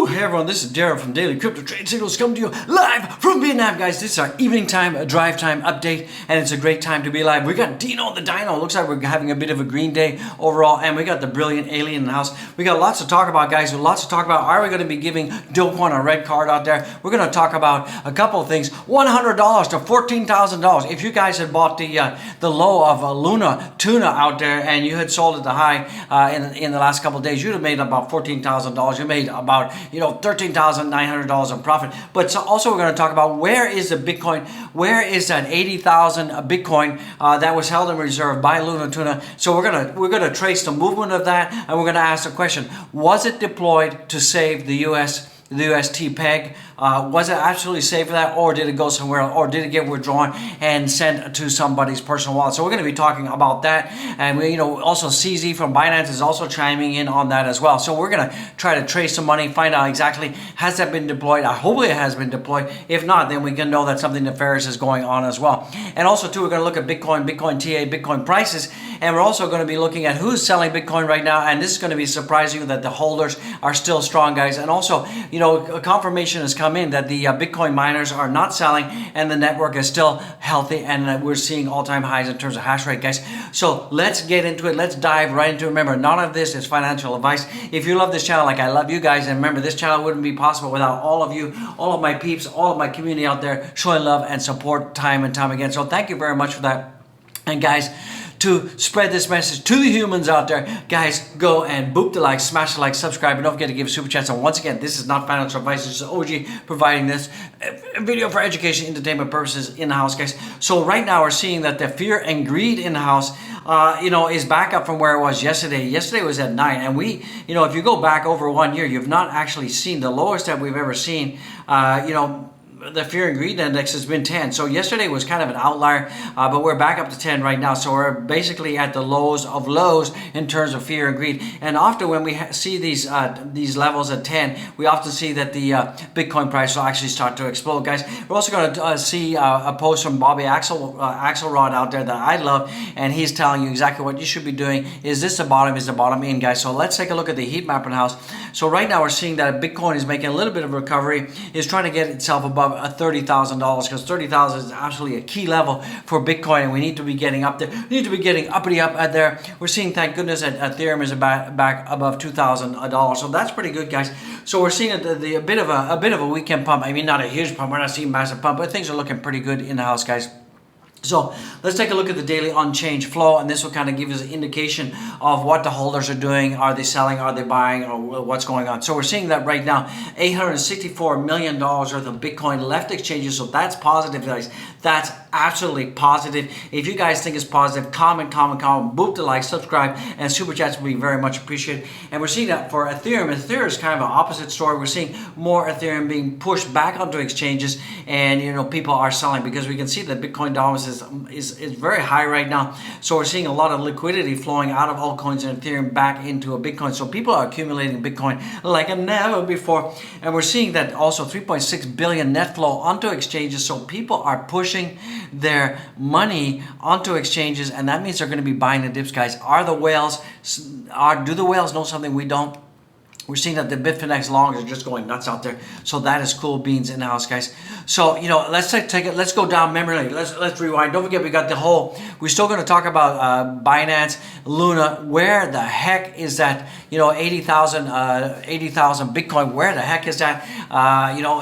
Hey everyone, this is Darren from Daily Crypto Trade Signals coming to you live from Vietnam, guys. This is our evening time, a drive time update, and it's a great time to be live. We got Dino the Dino. Looks like we're having a bit of a green day overall, and we got the brilliant alien in the house. We got lots to talk about, guys. Lots to talk about. Are we going to be giving Dogecoin a red card out there? We're going to talk about a couple of things. $100 to $14,000. If you guys had bought the low of Luna tuna out there and you had sold at the high in the last couple of days, you'd have made about $14,000. You made about $13,900 in profit. But so also we're going to talk about where is the Bitcoin, where is that 80,000 Bitcoin that was held in reserve by Luna Tuna. So we're gonna trace the movement of that, and we're going to ask the question: was it deployed to save the UST peg? Was it actually saved for that, or did it go somewhere else, or did it get withdrawn and sent to somebody's personal wallet? So we're going to be talking about that, and we, also CZ from Binance is also chiming in on that as well. So we're going to try to trace some money, find out exactly, has that been deployed? Hopefully it has been deployed. If not, then we can know that something nefarious is going on as well. And also too, we're going to look at Bitcoin TA, Bitcoin prices, and we're also going to be looking at who's selling Bitcoin right now. And this is going to be surprising that the holders are still strong, guys. And also, a confirmation has come in that the Bitcoin miners are not selling and the network is still healthy, and we're seeing all-time highs in terms of hash rate, guys. So let's get into it. Let's dive right into it. Remember, none of this is financial advice. If you love this channel like I love you guys, and remember, this channel wouldn't be possible without all of you, all of my peeps, all of my community out there showing love and support time and time again. So thank you very much for that. And guys, to spread this message to the humans out there, guys, go and boop the like, smash the like, subscribe, and don't forget to give super chats. And once again, this is not financial advice. This is OG providing this video for education, entertainment purposes in the house, guys. So right now we're seeing that the fear and greed in the house, is back up from where it was yesterday. Yesterday was at 9, and we, if you go back over 1 year, you've not actually seen the lowest that we've ever seen. The fear and greed index has been 10. So yesterday was kind of an outlier, but we're back up to 10 right now. So we're basically at the lows of lows in terms of fear and greed. And often when we see these levels at 10, we often see that the Bitcoin price will actually start to explode, guys. We're also going to see a post from Bobby Axelrod out there that I love, and he's telling you exactly what you should be doing. Is this the bottom? Is the bottom in, guys? So let's take a look at the heat map in the house. So right now we're seeing that Bitcoin is making a little bit of a recovery. It's trying to get itself above $30,000, because 30,000 is absolutely a key level for Bitcoin, and we need to be getting up there. We need to be getting uppity up at there. We're seeing, thank goodness, that Ethereum is back above $2,000. So that's pretty good, guys. So we're seeing a bit of a weekend pump. I mean, not a huge pump. We're not seeing massive pump, but things are looking pretty good in the house, guys. So let's take a look at the daily unchanged flow, and this will kind of give us an indication of what the holders are doing. Are they selling? Are they buying? Or what's going on? So we're seeing that right now, $864 million worth of Bitcoin left exchanges. So that's positive, guys. That's absolutely positive. If you guys think it's positive, comment, boop the like, subscribe, and super chats will be very much appreciated. And we're seeing that for Ethereum. Ethereum is kind of an opposite story. We're seeing more Ethereum being pushed back onto exchanges, and people are selling, because we can see that Bitcoin dominance is very high right now. So we're seeing a lot of liquidity flowing out of altcoins and Ethereum back into a Bitcoin. So people are accumulating Bitcoin like never before. And we're seeing that also 3.6 billion net flow onto exchanges. So people are pushing their money onto exchanges, and that means they're going to be buying the dips, guys. Do the whales know something we don't? We're seeing that the Bitfinex longs are just going nuts out there. So that is cool beans in the house, guys. So, let's take it. Let's go down memory lane. Let's rewind. Don't forget, we got we're still going to talk about Binance, Luna. Where the heck is that, 80,000 Bitcoin? Where the heck is that?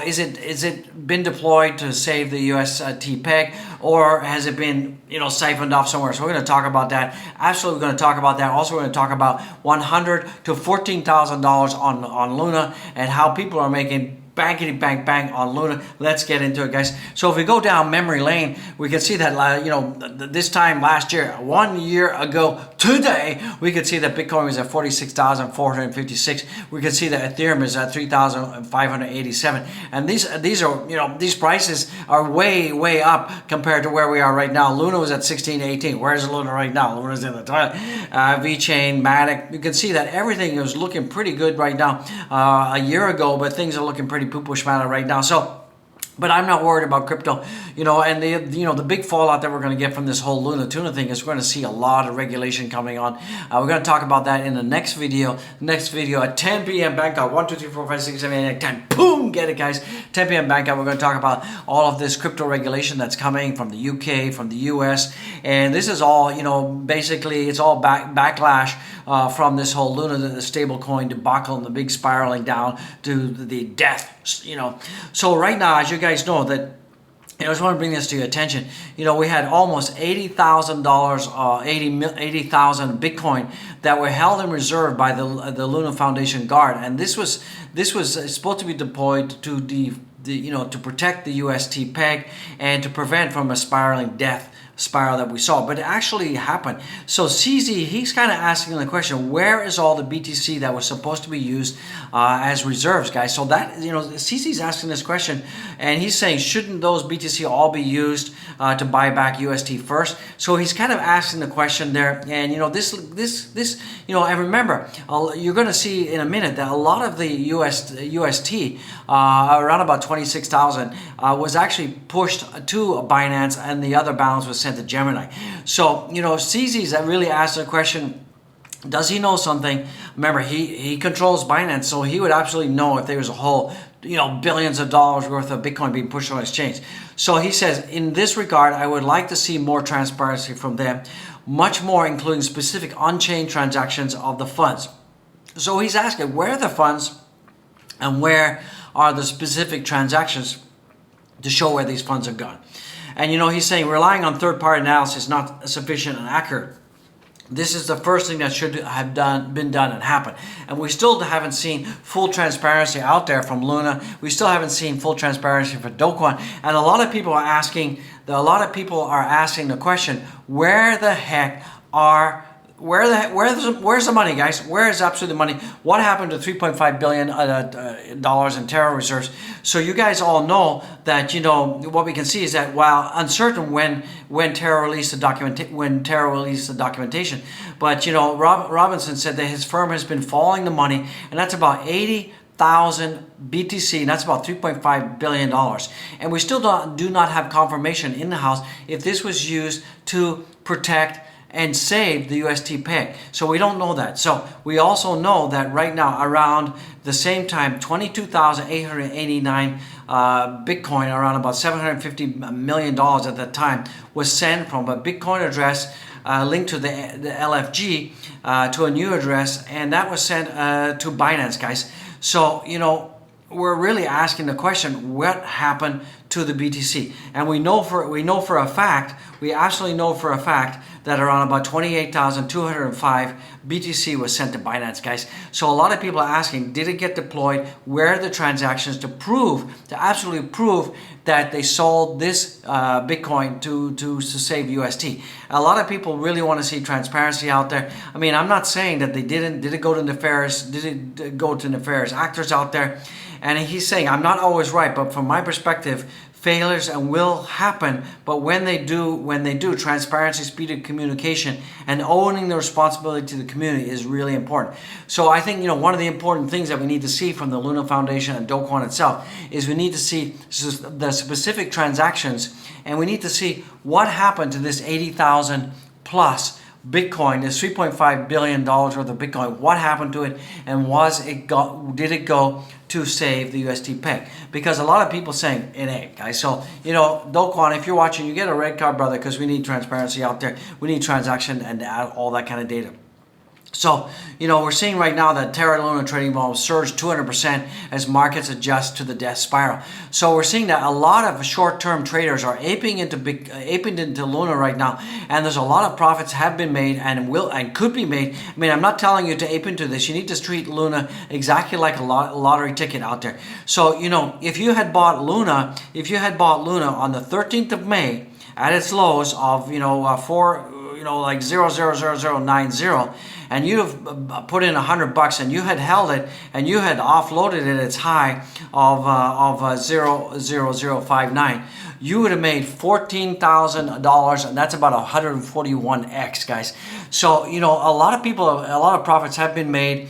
Is it been deployed to save the UST peg, or has it been, siphoned off somewhere? So we're going to talk about that. Absolutely, we're going to talk about that. Also, we're going to talk about $100,000 to $14,000 on Luna, and how people are making bankity bang on Luna. Let's get into it, guys. So if we go down memory lane, we can see that this time last year, 1 year ago today, we could see that Bitcoin was at 46,456. We could see that Ethereum is at 3,587, and these prices are way up compared to where we are right now. Luna was at 1618. Where's Luna right now? Luna's in the toilet. VeChain, Matic. You can see that everything is looking pretty good right now. A year ago, but things are looking pretty poo-poo schmata right now. So But I'm not worried about crypto, and the big fallout that we're going to get from this whole Luna Tuna thing is we're going to see a lot of regulation coming on. We're going to talk about that in the next video. Next video at 10 p.m. Bangkok. 1, 2, 3, 4, 5, 6, 7, 8, 9, 10. Boom! Get it, guys. 10 p.m. Bangkok. We're going to talk about all of this crypto regulation that's coming from the UK, from the US, and this is all, basically it's all backlash from this whole Luna, the stablecoin debacle, and the big spiraling down to the death. So right now, as you guys know, that I just want to bring this to your attention. We had almost $80,000, 80,000 Bitcoin that were held in reserve by the Luna Foundation Guard, and this was supposed to be deployed to to protect the UST peg and to prevent from a spiraling death spiral that we saw, but it actually happened. So CZ, he's kind of asking the question, where is all the BTC that was supposed to be used as reserves, guys? So that, CZ's asking this question, and he's saying, shouldn't those BTC all be used to buy back UST first? So he's kind of asking the question there, and this, and remember, you're going to see in a minute that a lot of the UST, around about 26,000, was actually pushed to Binance, and the other balance was sent to Gemini. So, CZ's that really asked the question, does he know something? Remember, he controls Binance, so he would absolutely know if there was a whole, billions of dollars worth of Bitcoin being pushed on exchange. So he says, in this regard, I would like to see more transparency from them, much more, including specific on-chain transactions of the funds. So he's asking, where are the funds and where are the specific transactions to show where these funds have gone? And he's saying relying on third-party analysis is not sufficient and accurate. This is the first thing that should have been done and happened. And we still haven't seen full transparency out there from Luna. We still haven't seen full transparency for Dogecoin. And a lot of people are asking the question, where the heck are where's the money, guys? Where is absolutely the money? What happened to $3.5 billion dollars in Terra reserves? So you guys all know that what we can see is that while uncertain when Terra released the documentation, but Robinson said that his firm has been following the money, and that's about 80,000 BTC, and that's about $3.5 billion. And we still do not have confirmation in the House if this was used to protect and save the UST peg. So we don't know that. So we also know that right now, around the same time, 22,889 Bitcoin, around about $750 million at that time, was sent from a Bitcoin address linked to the LFG to a new address, and that was sent to Binance, guys. So, we're really asking the question, what happened to the BTC? And we absolutely know for a fact that around about 28,205 BTC was sent to Binance, guys. So a lot of people are asking, did it get deployed? Where are the transactions to absolutely prove that they sold this Bitcoin to save UST? A lot of people really want to see transparency out there. I mean, I'm not saying that they didn't. Did it go to nefarious actors out there? And he's saying, I'm not always right, but from my perspective, failures and will happen, but when they do, transparency, speed of communication, and owning the responsibility to the community is really important. So I think one of the important things that we need to see from the Luna Foundation and Dogecoin itself is we need to see the specific transactions, and we need to see what happened to this 80,000 plus Bitcoin, this $3.5 billion worth of Bitcoin. What happened to it, and did it go to save the UST peg? Because a lot of people saying it ain't, guys. So Dogecoin, if you're watching, you get a red card, brother, because we need transparency out there. We need transaction and all that kind of data. So, we're seeing right now that Terra Luna trading volume surged 200% as markets adjust to the death spiral. So we're seeing that a lot of short-term traders are aping into Luna right now, and there's a lot of profits have been made and could be made. I mean, I'm not telling you to ape into this. You need to treat Luna exactly like a lottery ticket out there. So, if you had bought Luna on the 13th of May at its lows of 0.00090, and you have put in $100 and you had held it and you had offloaded it at its high of 0.0059, you would have made $14,000, and that's about 141x, guys. So a lot of profits have been made.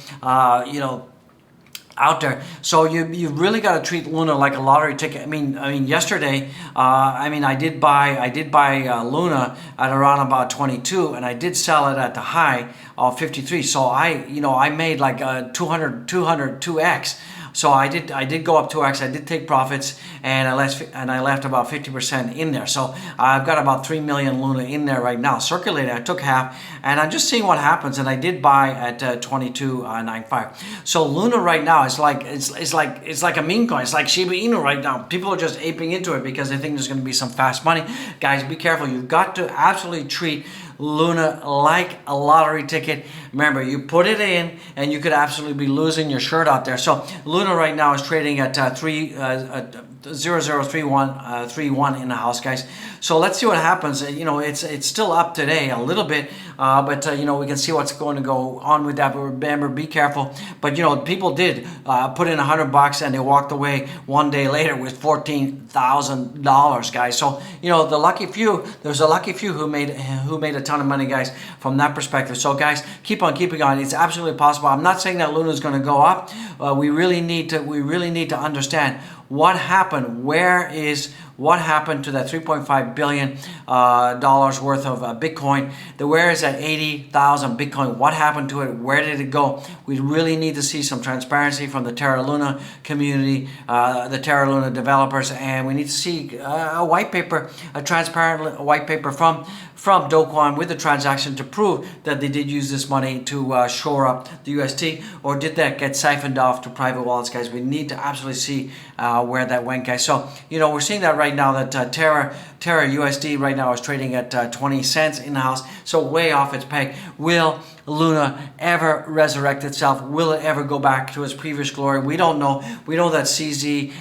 out there. So you really got to treat Luna like a lottery ticket. I mean yesterday, I did buy Luna at around about 22, and I did sell it at the high of 53. So I made like 2x. So I did go up 2x. I did take profits, and I left about 50% in there. So I've got about 3 million Luna in there right now circulating. I took half, and I'm just seeing what happens. And I did buy at 22.95. So Luna right now is like it's like a meme coin. It's like Shiba Inu right now. People are just aping into it because they think there's going to be some fast money. Guys, be careful. You've got to absolutely treat Luna like a lottery ticket. Remember, you put it in and you could absolutely be losing your shirt out there. So Luna right now is trading at 0031 in the house, guys. So let's see what happens. It's still up today a little bit, but we can see what's going to go on with that. But remember, be careful. But people did put in $100 and they walked away one day later with $14,000, guys. So the lucky few. There's a lucky few who made a ton of money, guys, from that perspective. So guys, keep on keeping on. It's absolutely possible. I'm not saying that Luna is going to go up. We really need to understand what happened. What happened to that $3.5 billion worth of Bitcoin? Where is that 80,000 Bitcoin? What happened to it? Where did it go? We really need to see some transparency from the Terra Luna community, the Terra Luna developers, and we need to see a white paper, a transparent white paper from Dogecoin with the transaction to prove that they did use this money to shore up the UST, or did that get siphoned off to private wallets, guys? We need to absolutely see where that went, guys. So we're seeing that right now, that Terra USD right now is trading at 20 cents in the house, so way off its peg. Will Luna ever resurrect itself? Will it ever go back to its previous glory? We don't know. We know that CZ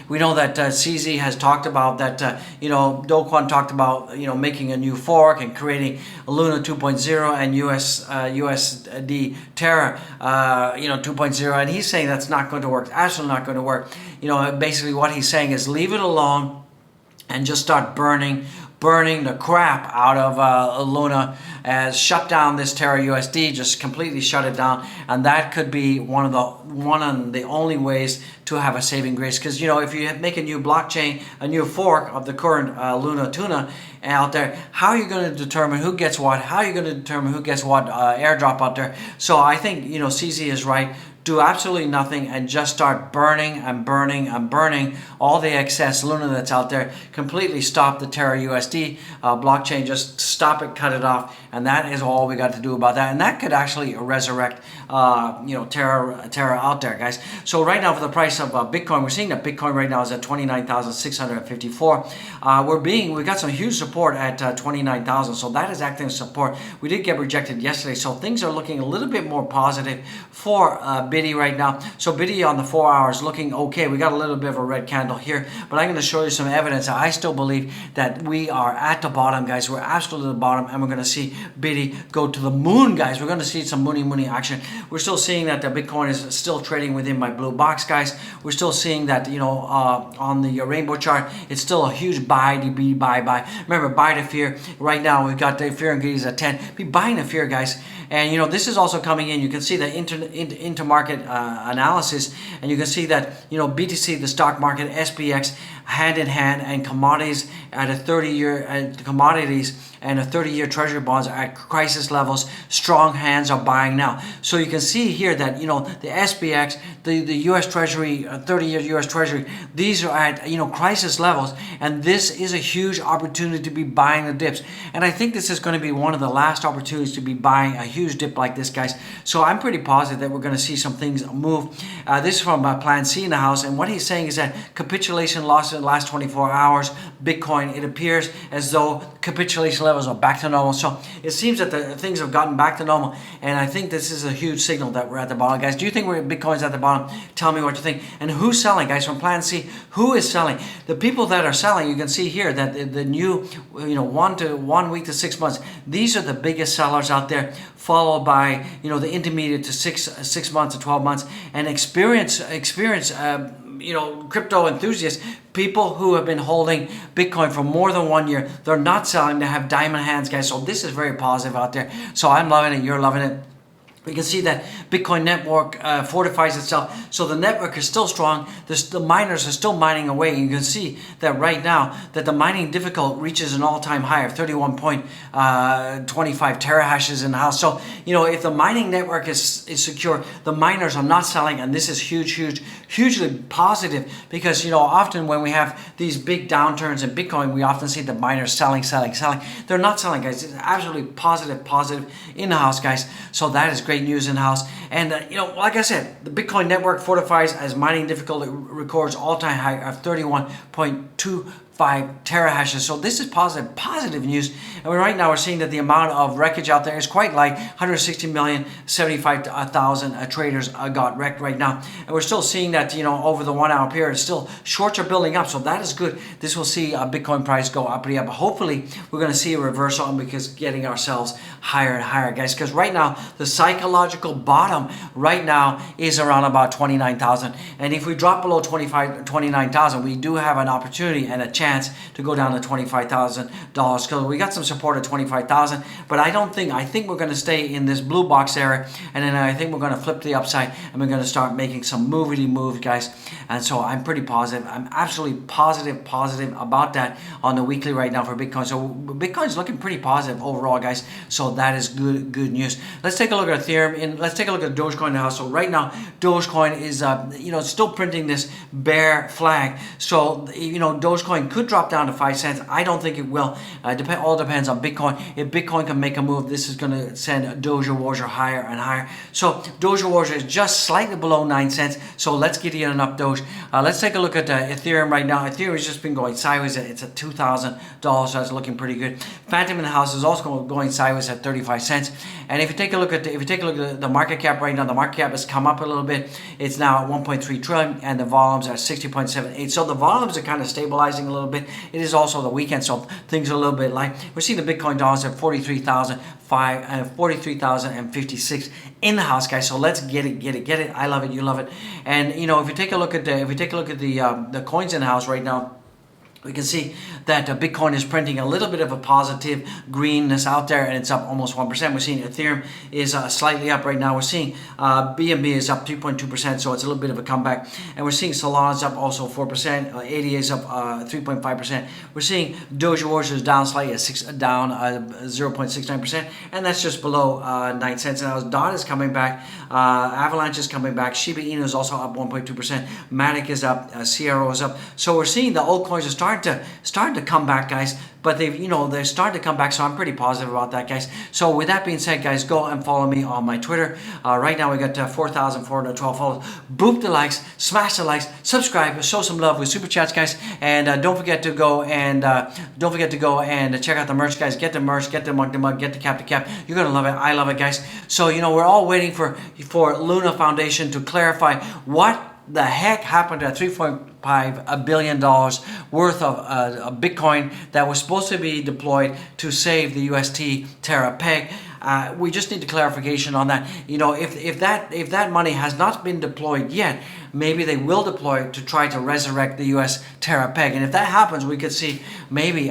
has talked about that. Dogecoin talked about making a new fork and creating Luna 2.0 and USD Terra 2.0, and he's saying that's not going to work. Absolutely not going to work. Basically what he's saying is leave it alone and just start burning the crap out of Luna, as shut down this Terra USD, just completely shut it down, and that could be one of the only ways to have a saving grace. Because if you make a new blockchain, a new fork of the current Luna Tuna out there, how are you going to determine who gets what? How are you going to determine who gets what airdrop out there? So I think CZ is right. Do absolutely nothing and just start burning all the excess Luna that's out there. Completely stop the Terra USD blockchain. Just stop it, cut it off, and that is all we got to do about that. And that could actually resurrect Terra out there, guys. So right now, for the price of Bitcoin, we're seeing that Bitcoin right now is at 29,654. We got some huge support at 29,000. So that is acting as support. We did get rejected yesterday, so things are looking a little bit more positive for Biddy right now. So Biddy on the 4 hours looking okay. We got a little bit of a red candle here, but I'm going to show you some evidence. I still believe that we are at the bottom, guys. We're absolutely at the bottom, and we're going to see Biddy go to the moon, guys. We're going to see some moony action. We're still seeing that the Bitcoin is still trading within my blue box, guys. We're still seeing that on the rainbow chart, it's still a huge buy. Remember, buy the fear. Right now we've got the fear and greed is at 10. Be buying the fear, guys. And this is also coming in. You can see the intermarket analysis, and you can see that BTC, the stock market, SPX, hand in hand, and commodities at a 30-year commodities and a 30-year treasury bonds are at crisis levels. Strong hands are buying now. So you can see here that the SPX, the U.S. Treasury, 30-year U.S. Treasury, these are at crisis levels, and this is a huge opportunity to be buying the dips. And I think this is going to be one of the last opportunities to be buying a huge dip like this, guys. So I'm pretty positive that we're going to see some things move. This is from Plan C in the house, and what he's saying is that capitulation loss in the last 24 hours, Bitcoin, it appears as though capitulation levels are back to normal. So it seems that the things have gotten back to normal, and I think this is a huge signal that we're at the bottom, guys. Do you think Bitcoin's at the bottom? Tell me what you think. And who's selling, guys? From Plan C, who is selling? The people that are selling, you can see here that the new 1 week to 6 months, these are the biggest sellers out there, followed by the intermediate to 6 months to 12 months, and experience crypto enthusiasts, people who have been holding Bitcoin for more than 1 year. They're not selling. They have diamond hands, guys. So this is very positive out there. So I'm loving it. You're loving it. We can see that Bitcoin network fortifies itself. So the network is still strong. The miners are still mining away. You can see that right now that the mining difficult reaches an all-time high of 31.25 terahashes in the house. So, if the mining network is secure, the miners are not selling, and this is hugely positive because, often when we have these big downturns in Bitcoin, we often see the miners selling. They're not selling, guys. It's absolutely positive in the house, guys. So that is great news in the house. And like I said, the Bitcoin network fortifies as mining difficulty records all-time high of 31.25 terahashes. So this is positive news. And right now we're seeing that the amount of wreckage out there is quite light. 160,075,000 traders got wrecked right now. And we're still seeing that, over the 1 hour period, still shorts are building up. So that is good. This will see a Bitcoin price go up. Hopefully we're going to see a reversal because getting ourselves higher and higher, guys. Because right now the psychological bottom right now is around about 29,000. And if we drop below 29,000, we do have an opportunity and a chance to go down to $25,000 because we got some support at 25,000, but I think we're going to stay in this blue box area, and then I think we're going to flip to the upside and we're going to start making some movie moves, guys. And so I'm pretty positive. I'm absolutely positive about that on the weekly right now for Bitcoin. So Bitcoin's looking pretty positive overall, guys. So that is good news. Let's take a look at Ethereum and let's take a look at Dogecoin now. So right now Dogecoin is still printing this bear flag. So Dogecoin could drop down to 5 cents. I don't think it will. All depends on Bitcoin. If Bitcoin can make a move, this is going to send Doge Warrior higher and higher. So Doge Warrior is just slightly below 9 cents. So let's get in up Doge. Let's take a look at Ethereum right now. Ethereum has just been going sideways. It's at $2,000. So that's looking pretty good. Phantom in the house is also going sideways at 35 cents. And if you take a look at the market cap right now, the market cap has come up a little bit. It's now at 1.3 trillion, and the volumes are 60.78. So the volumes are kind of stabilizing a little bit. It is also the weekend, so things are a little bit light. We're seeing the Bitcoin dollars at 43,056 in the house, guys. So let's get it. I love it. You love it. And if you take a look at the coins in the house right now, we can see that Bitcoin is printing a little bit of a positive greenness out there, and it's up almost 1%. We're seeing Ethereum is slightly up right now. We're seeing BNB is up 3.2%, so it's a little bit of a comeback. And we're seeing Solana is up also 4%. ADA is up 3.5%. We're seeing Doge Warrior is down slightly, down 0.69%, and that's just below 9 cents. Now DOT is coming back. Avalanche is coming back. Shiba Inu is also up 1.2%. Matic is up. CRO is up. So we're seeing the altcoins are starting to come back, guys. But they're starting to come back, so I'm pretty positive about that, guys. So with that being said, guys, go and follow me on my Twitter. Right now we got 4,412 followers. Boop the likes, smash the likes, subscribe, show some love with super chats, guys. And don't forget to go and check out the merch, guys. Get the merch, get the mug, get the cap to cap. You're gonna love it. I love it, guys. So we're all waiting for Luna Foundation to clarify what the heck happened to $3.5 billion worth of Bitcoin that was supposed to be deployed to save the UST Terra peg. We just need a clarification on that. If that money has not been deployed yet, maybe they will deploy it to try to resurrect the US Terra peg. And if that happens, we could see maybe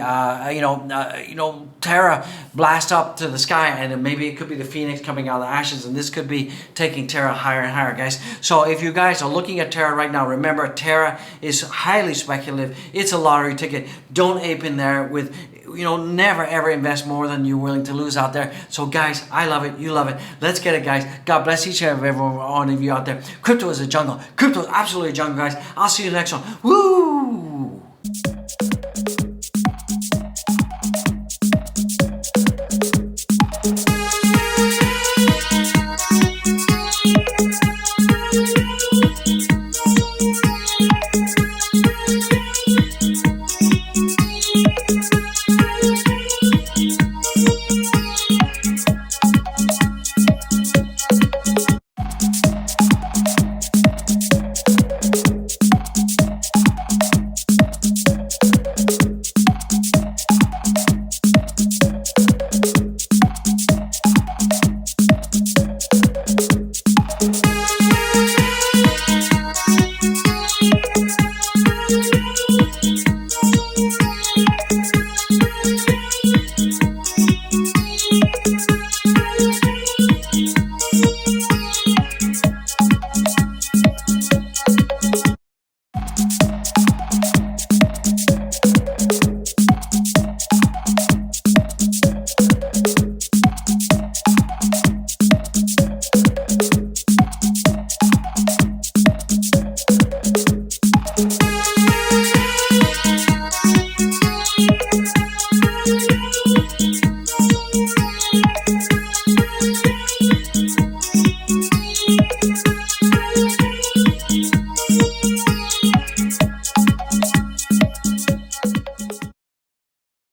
Terra blast up to the sky, and maybe it could be the phoenix coming out of the ashes, and this could be taking Terra higher and higher, guys. So if you guys are looking at Terra right now, remember Terra is highly speculative. It's a lottery ticket. Don't ape in there with never ever invest more than you're willing to lose out there. So guys, I love it. You love it. Let's get it, guys. God bless each and every one of you out there. Crypto is a jungle. Crypto is absolutely a jungle, guys. I'll see you next one. Woo!